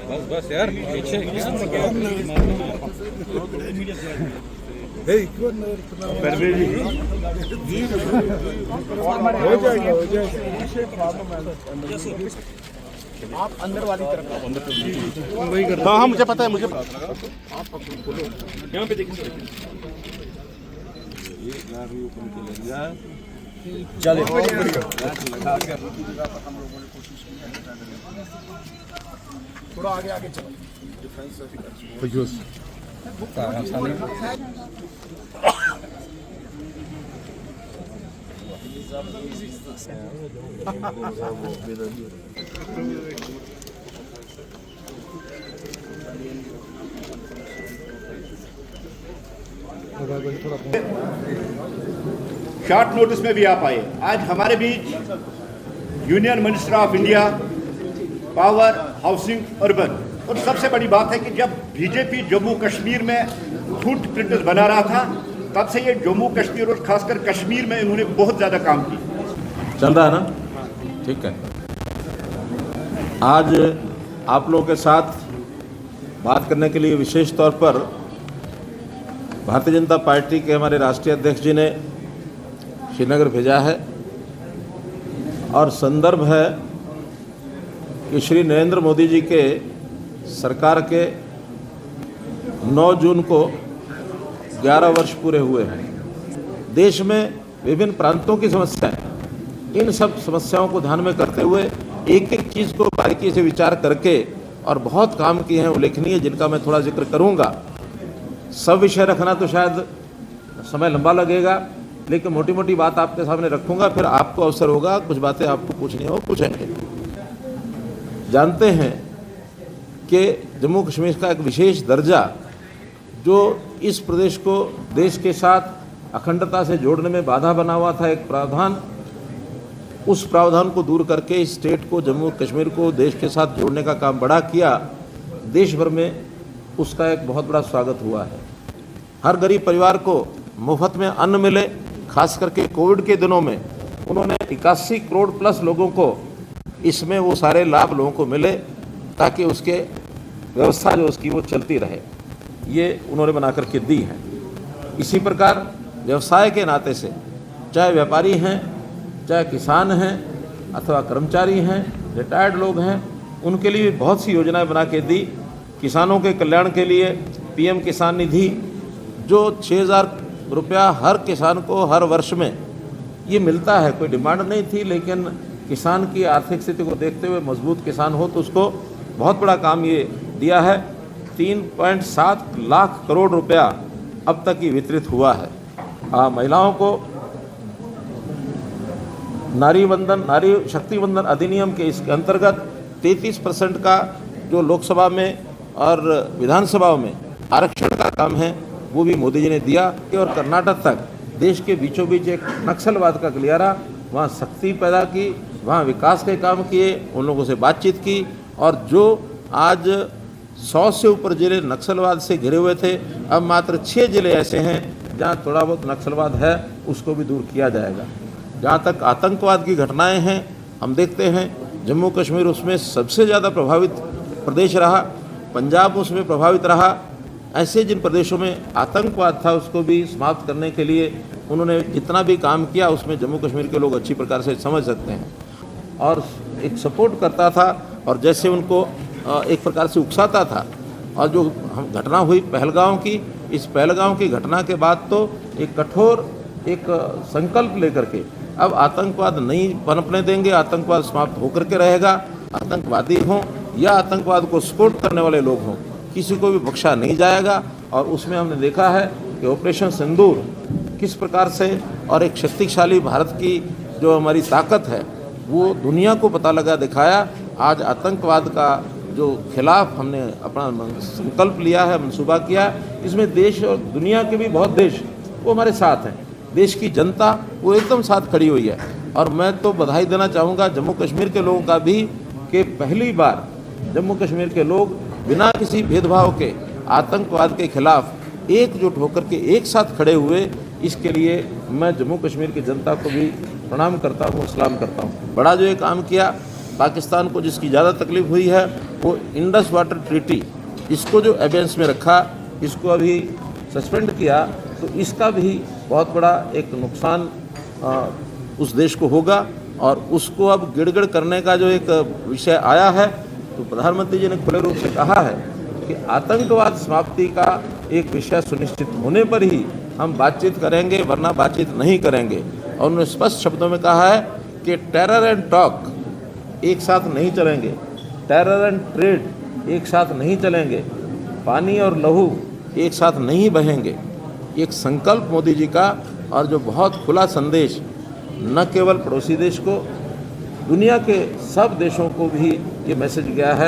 बस बस यार पीछे हो जाएगा आप अंदर वाली तरफ वही कर। हाँ मुझे पता है, मुझे आप यहाँ पे देखिए चले थोड़ा आगे आगे चलो। शॉर्ट नोटिस में भी आप आए। आज हमारे बीच union minister of India power, housing, urban, और सबसे बड़ी बात है कि जब बीजेपी जम्मू कश्मीर में फूड प्रिंटर्स बना रहा था तब से ये जम्मू कश्मीर और खासकर कश्मीर में इन्होंने बहुत ज़्यादा काम किया। चल रहा है ना? ठीक है। आज आप लोगों के साथ बात करने के लिए विशेष तौर पर भारतीय जनता पार्टी के हमारे राष्ट्रीय अध्यक्ष जी ने श्रीनगर भेजा है और संदर्भ है कि श्री नरेंद्र मोदी जी के सरकार के 9 जून को 11 वर्ष पूरे हुए हैं। देश में विभिन्न प्रांतों की समस्याएं, इन सब समस्याओं को ध्यान में करते हुए एक एक चीज़ को बारीकी से विचार करके और बहुत काम किए हैं उल्लेखनीय, जिनका मैं थोड़ा जिक्र करूंगा। सब विषय रखना तो शायद समय लंबा लगेगा, लेकिन मोटी मोटी बात आपके सामने रखूंगा, फिर आपको अवसर होगा कुछ बातें आपको पूछनी हो पूछेंगे। जानते हैं कि जम्मू कश्मीर का एक विशेष दर्जा जो इस प्रदेश को देश के साथ अखंडता से जोड़ने में बाधा बना हुआ था, एक प्रावधान, उस प्रावधान को दूर करके इस स्टेट को, जम्मू कश्मीर को देश के साथ जोड़ने का काम बड़ा किया। देश भर में उसका एक बहुत बड़ा स्वागत हुआ है। हर गरीब परिवार को मुफ्त में अन्न मिले, खास करके कोविड के दिनों में उन्होंने 81 करोड़ प्लस लोगों को इसमें वो सारे लाभ लोगों को मिले ताकि उसके व्यवस्था जो उसकी वो चलती रहे, ये उन्होंने बना करके दी है। इसी प्रकार व्यवसाय के नाते से चाहे व्यापारी हैं, चाहे किसान हैं अथवा कर्मचारी हैं, रिटायर्ड लोग हैं, उनके लिए बहुत सी योजनाएं बना के दी। किसानों के कल्याण के लिए पीएम किसान निधि जो 6,000 रुपया हर किसान को हर वर्ष में ये मिलता है, कोई डिमांड नहीं थी, लेकिन किसान की आर्थिक स्थिति को देखते हुए मजबूत किसान हो तो उसको बहुत बड़ा काम ये दिया है। 3.7 लाख करोड़ रुपया अब तक ही वितरित हुआ है। महिलाओं को नारी शक्ति वंदन अधिनियम के इसके अंतर्गत 33% का जो लोकसभा में और विधानसभाओं में आरक्षण का काम है वो भी मोदी जी ने दिया। और कर्नाटक तक देश के बीचों बीच एक नक्सलवाद का गलियारा, वहाँ शक्ति पैदा की, वहाँ विकास के काम किए, उन लोगों से बातचीत की, और जो आज 100 से ऊपर जिले नक्सलवाद से घिरे हुए थे, अब मात्र 6 जिले ऐसे हैं जहाँ थोड़ा बहुत नक्सलवाद है, उसको भी दूर किया जाएगा। जहाँ तक आतंकवाद की घटनाएं हैं, हम देखते हैं जम्मू कश्मीर उसमें सबसे ज़्यादा प्रभावित प्रदेश रहा, पंजाब उसमें प्रभावित रहा। ऐसे जिन प्रदेशों में आतंकवाद था उसको भी समाप्त करने के लिए उन्होंने जितना भी काम किया उसमें जम्मू कश्मीर के लोग अच्छी प्रकार से समझ सकते हैं और एक सपोर्ट करता था, और जैसे उनको एक प्रकार से उकसाता था। और जो घटना हुई पहलगांव की, इस पहलगांव की घटना के बाद तो एक कठोर एक संकल्प लेकर के अब आतंकवाद नहीं पनपने देंगे, आतंकवाद समाप्त होकर के रहेगा। आतंकवादी हों या आतंकवाद को सपोर्ट करने वाले लोग हों, किसी को भी बख्शा नहीं जाएगा। और उसमें हमने देखा है कि ऑपरेशन सिंदूर किस प्रकार से, और एक शक्तिशाली भारत की जो हमारी ताकत है वो दुनिया को पता लगा दिखाया। आज आतंकवाद का जो खिलाफ हमने अपना संकल्प लिया है, मंसूबा किया, इसमें देश और दुनिया के भी बहुत देश वो हमारे साथ हैं। देश की जनता वो एकदम साथ खड़ी हुई है। और मैं तो बधाई देना चाहूँगा जम्मू कश्मीर के लोगों का भी कि पहली बार जम्मू कश्मीर के लोग बिना किसी भेदभाव के आतंकवाद के खिलाफ एकजुट होकर के एक साथ खड़े हुए। इसके लिए मैं जम्मू कश्मीर की जनता को भी प्रणाम करता हूँ, सलाम करता हूँ। बड़ा जो ये काम किया पाकिस्तान को जिसकी ज़्यादा तकलीफ हुई है वो इंडस वाटर ट्रीटी, इसको जो एबेंस में रखा, इसको अभी सस्पेंड किया, तो इसका भी बहुत बड़ा एक नुकसान उस देश को होगा। और उसको अब गिड़गिड़ करने का जो एक विषय आया है, तो प्रधानमंत्री जी ने खुले रूप से कहा है कि आतंकवाद समाप्ति का एक विषय सुनिश्चित होने पर ही हम बातचीत करेंगे, वरना बातचीत नहीं करेंगे। और उन्होंने स्पष्ट शब्दों में कहा है कि टेरर एंड टॉक एक साथ नहीं चलेंगे, टेरर एंड ट्रेड एक साथ नहीं चलेंगे, पानी और लहू एक साथ नहीं बहेंगे। एक संकल्प मोदी जी का, और जो बहुत खुला संदेश न केवल पड़ोसी देश को, दुनिया के सब देशों को भी ये मैसेज गया है।